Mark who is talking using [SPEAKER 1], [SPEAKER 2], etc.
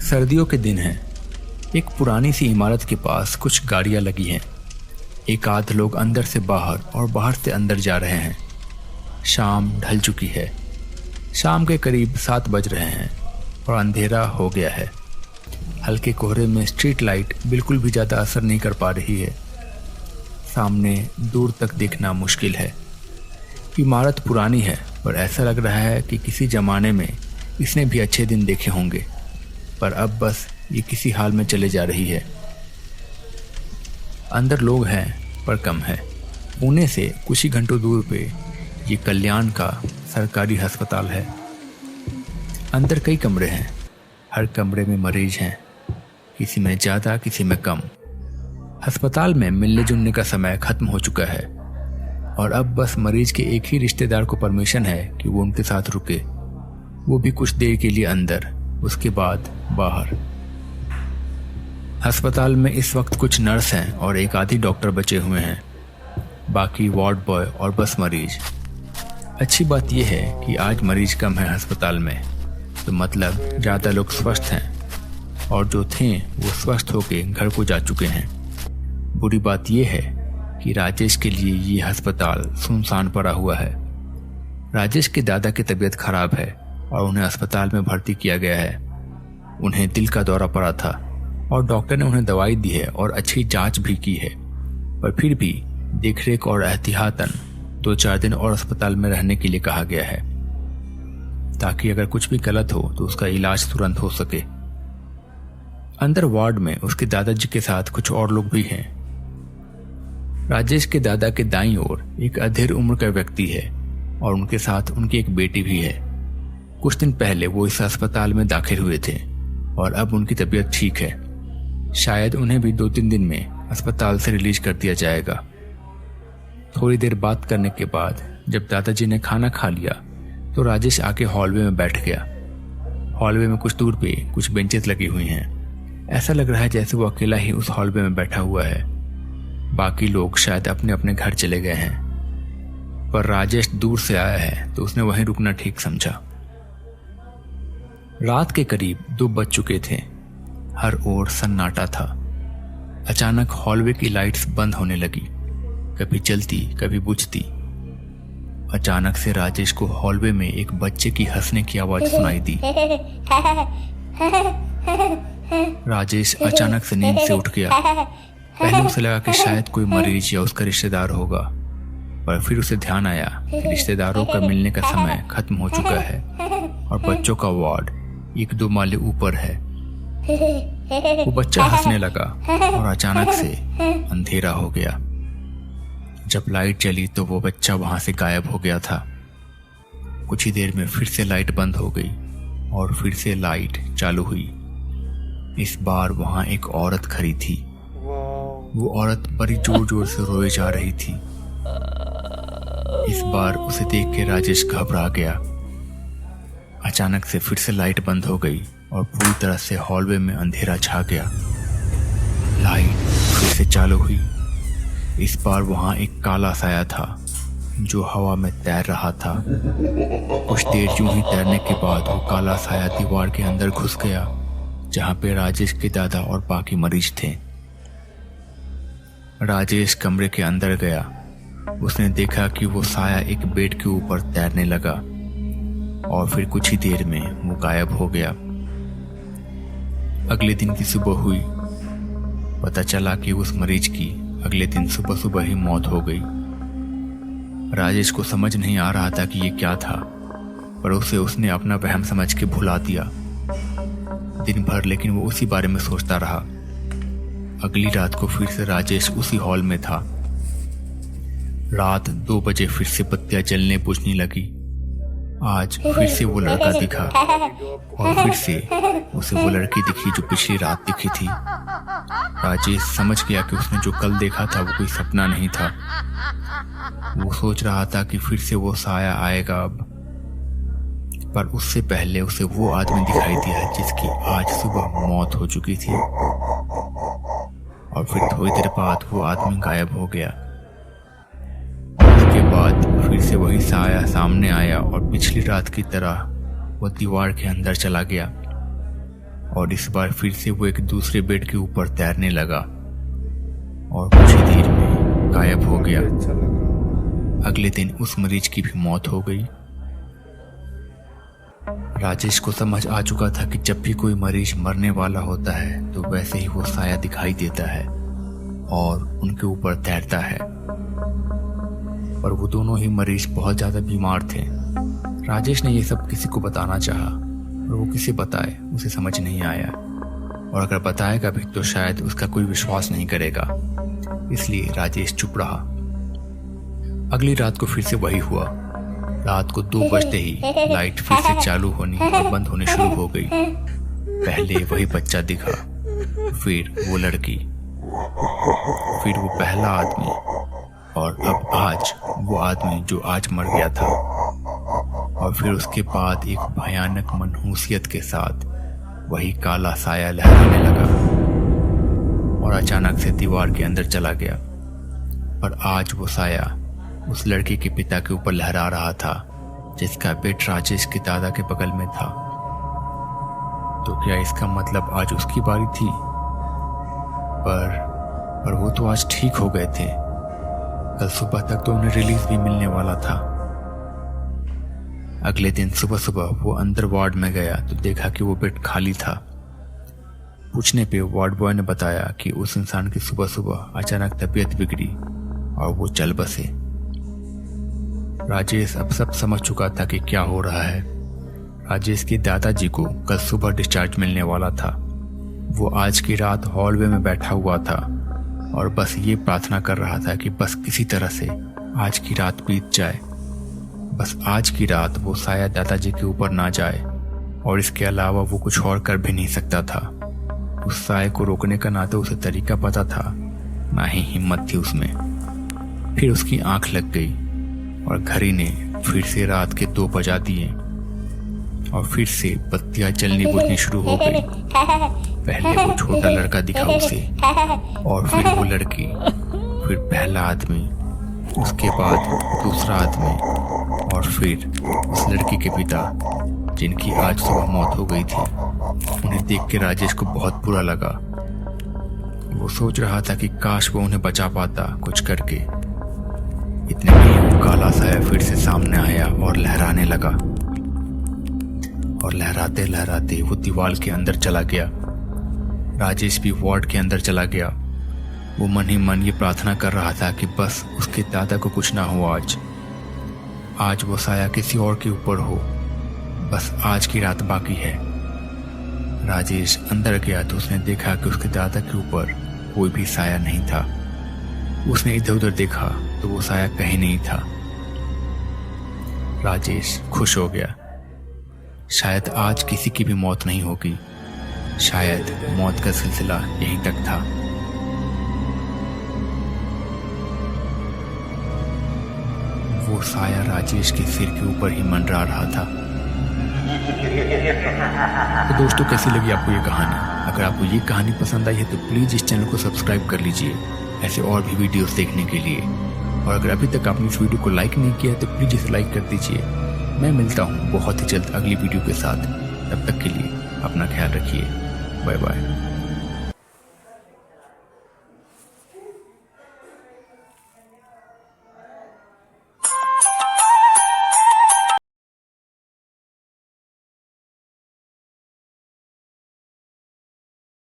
[SPEAKER 1] सर्दियों के दिन हैं। एक पुरानी सी इमारत के पास कुछ गाड़ियां लगी हैं। एक आध लोग अंदर से बाहर और बाहर से अंदर जा रहे हैं। शाम ढल चुकी है। शाम के करीब 7 बज रहे हैं और अंधेरा हो गया है। हल्के कोहरे में स्ट्रीट लाइट बिल्कुल भी ज़्यादा असर नहीं कर पा रही है। सामने दूर तक देखना मुश्किल है। इमारत पुरानी है पर ऐसा लग रहा है कि किसी ज़माने में इसने भी अच्छे दिन देखे होंगे, पर अब बस ये किसी हाल में चले जा रही है। अंदर लोग हैं पर कम है। पुणे से कुछ ही घंटों दूर पे ये कल्याण का सरकारी अस्पताल है। अंदर कई कमरे हैं। हर कमरे में मरीज हैं, किसी में ज़्यादा किसी में कम। अस्पताल में मिलने जुलने का समय खत्म हो चुका है और अब बस मरीज के एक ही रिश्तेदार को परमिशन है कि वो उनके साथ रुके, वो भी कुछ देर के लिए अंदर, उसके बाद बाहर। अस्पताल में इस वक्त कुछ नर्स हैं और एक आधी डॉक्टर बचे हुए हैं, बाकी वार्ड बॉय और बस मरीज। अच्छी बात यह है कि आज मरीज कम है अस्पताल में, तो मतलब ज़्यादा लोग स्वस्थ हैं और जो थे वो स्वस्थ होकर घर को जा चुके हैं। बुरी बात यह है कि राजेश के लिए ये अस्पताल सुनसान पड़ा हुआ है। राजेश के दादा की तबीयत खराब है और उन्हें अस्पताल में भर्ती किया गया है। उन्हें दिल का दौरा पड़ा था और डॉक्टर ने उन्हें दवाई दी है और अच्छी जांच भी की है, पर फिर भी देखरेख और एहतियातन 2-4 दिन और अस्पताल में रहने के लिए कहा गया है, ताकि अगर कुछ भी गलत हो तो उसका इलाज तुरंत हो सके। अंदर वार्ड में उसके दादाजी के साथ कुछ और लोग भी हैं। राजेश के दादा के दाईं ओर एक अधेड़ उम्र का व्यक्ति है और उनके साथ उनकी एक बेटी भी है। कुछ दिन पहले वो इस अस्पताल में दाखिल हुए थे और अब उनकी तबीयत ठीक है। शायद उन्हें भी 2-3 दिन में अस्पताल से रिलीज कर दिया जाएगा। थोड़ी देर बात करने के बाद जब दादाजी ने खाना खा लिया तो राजेश आके हॉलवे में बैठ गया। हॉलवे में कुछ दूर पे कुछ बेंचेस लगी हुई हैं। ऐसा लग रहा है जैसे वो अकेला ही उस हॉलवे में बैठा हुआ है। बाकी लोग शायद अपने अपने घर चले गए हैं, पर राजेश दूर से आया है तो उसने वहीं रुकना ठीक समझा। रात के करीब 2 बज चुके थे। हर ओर सन्नाटा था। अचानक हॉलवे की लाइट्स बंद होने लगी, कभी जलती कभी बुझती। अचानक से राजेश को हॉलवे में एक बच्चे की हंसने की आवाज सुनाई दी। राजेश अचानक से नींद से उठ गया। पहले उसे लगा कि शायद कोई मरीज या उसका रिश्तेदार होगा, पर फिर उसे ध्यान आया कि रिश्तेदारों का मिलने का समय खत्म हो चुका है और बच्चों का वार्ड 1-2 माले ऊपर है। वो बच्चा हंसने लगा और अचानक से अंधेरा हो गया। जब लाइट जली तो वो बच्चा वहां से गायब हो गया था। कुछ ही देर में फिर से लाइट बंद हो गई और फिर से लाइट चालू हुई। इस बार वहां एक औरत खड़ी थी। वो औरत बड़ी जोर जोर से रोए जा रही थी। इस बार उसे देख के राजेश घबरा गया। अचानक से फिर से लाइट बंद हो गई और पूरी तरह से हॉलवे में अंधेरा छा गया। लाइट फिर से चालू हुई। इस बार वहां एक काला साया था जो हवा में तैर रहा था। कुछ देर यूं ही तैरने के बाद वो काला साया दीवार के अंदर घुस गया, जहां पे राजेश के दादा और बाकी मरीज थे। राजेश कमरे के अंदर गया। उसने देखा कि वो साया एक बेड के ऊपर तैरने लगा और फिर कुछ ही देर में वो गायब हो गया। अगले दिन की सुबह हुई। पता चला कि उस मरीज की अगले दिन सुबह सुबह ही मौत हो गई। राजेश को समझ नहीं आ रहा था कि ये क्या था, पर उसने अपना वहम समझ के भुला दिया। दिन भर लेकिन वो उसी बारे में सोचता रहा। अगली रात को फिर से राजेश उसी हॉल में था। रात 2 बजे फिर से बत्तियां जलने बुझने लगी। आज फिर से वो लड़का दिखा और फिर से उसे वो लड़की दिखी जो पिछली रात दिखी थी। राजेश समझ गया कि उसने जो कल देखा था वो कोई सपना नहीं था। वो सोच रहा था कि फिर से वो साया आएगा अब, पर उससे पहले उसे वो आदमी दिखाई दिया जिसकी आज सुबह मौत हो चुकी थी। और फिर थोड़ी देर बाद वो आदमी गायब हो गया। उसके बाद फिर से वही साया सामने आया और पिछली रात की तरह वो दीवार के अंदर चला गया। और इस बार फिर से वो एक दूसरे बेड के ऊपर तैरने लगा और कुछ ही देर में गायब हो गया। अगले दिन उस मरीज की भी मौत हो गई। राजेश को समझ आ चुका था कि जब भी कोई मरीज मरने वाला होता है तो वैसे ही वो साया दिखाई देता है और उनके ऊपर तैरता है। पर वो दोनों ही मरीज बहुत ज्यादा बीमार थे। राजेश ने ये सब किसी को बताना चाहा, और वो किसे बताए उसे समझ नहीं आया, और अगर बताएगा भी तो शायद उसका कोई विश्वास नहीं करेगा। इसलिए राजेश चुप रहा। अगली रात को फिर से वही हुआ। रात को 2 बजते ही लाइट फिर से चालू होनी और बंद होनी शुरू हो गई। पहले वही बच्चा दिखा, फिर वो लड़की, फिर वो पहला आदमी, और अब आज वो आदमी जो आज मर गया था। और फिर उसके बाद एक भयानक मनहूसियत के साथ वही काला साया लहराने लगा और अचानक से दीवार के अंदर चला गया। पर आज वो साया उस लड़के के पिता के ऊपर लहरा रहा था जिसका बेट राजेश के दादा के बगल में था। तो क्या इसका मतलब आज उसकी बारी थी? पर वो तो आज ठीक हो गए थे। कल सुबह तक तो उन्हें रिलीज भी मिलने वाला था। अगले दिन सुबह सुबह वो अंदर वार्ड में गया तो देखा कि वो बेड खाली था। पूछने पे वार्ड बॉय ने बताया कि उस इंसान की सुबह सुबह अचानक तबीयत बिगड़ी और वो चल बसे। राजेश अब सब समझ चुका था कि क्या हो रहा है। राजेश के दादाजी को कल सुबह डिस्चार्ज मिलने वाला था। वो आज की रात हॉलवे में बैठा हुआ था और बस ये प्रार्थना कर रहा था कि बस किसी तरह से आज की रात बीत जाए। बस आज की रात वो साया दादाजी के ऊपर ना जाए, और इसके अलावा वो कुछ और कर भी नहीं सकता था। उस साये को रोकने का ना तो उसे तरीका पता था, ना ही हिम्मत थी उसमें। फिर उसकी आंख लग गई और घड़ी ने फिर से रात के 2 बजा दिए और फिर से बत्तियां जलनी बुझनी शुरू हो गई। पहले वो छोटा लड़का दिखा उसे, और फिर वो लड़की, फिर पहला आदमी, उसके बाद दूसरा आदमी, और फिर उस लड़की के पिता जिनकी आज सुबह मौत हो गई थी। उन्हें देख के राजेश को बहुत बुरा लगा। वो सोच रहा था कि काश वो उन्हें बचा पाता कुछ करके। इतने में वो काला साया फिर से सामने आया और लहराने लगा, और लहराते लहराते वो दीवार के अंदर चला गया। राजेश भी वार्ड के अंदर चला गया। वो मन ही मन ये प्रार्थना कर रहा था कि बस उसके दादा को कुछ ना हो आज वो साया किसी और के ऊपर हो। बस आज की रात बाकी है। राजेश अंदर गया तो उसने देखा कि उसके दादा के ऊपर कोई भी साया नहीं था। उसने इधर उधर देखा तो वो साया कहीं नहीं था। राजेश खुश हो गया। शायद आज किसी की भी मौत नहीं होगी। शायद मौत का सिलसिला यहीं तक था। वो साया राजेश के सिर के ऊपर ही मंडरा रहा था। तो दोस्तों, कैसी लगी आपको ये कहानी? अगर आपको ये कहानी पसंद आई है तो प्लीज इस चैनल को सब्सक्राइब कर लीजिए ऐसे और भी वीडियोस देखने के लिए। और अगर अभी तक आपने इस वीडियो को लाइक नहीं किया है तो प्लीज इसे लाइक कर दीजिए। मैं मिलता हूँ बहुत ही जल्द अगली वीडियो के साथ। तब तक के लिए अपना ख्याल रखिए। Bye bye.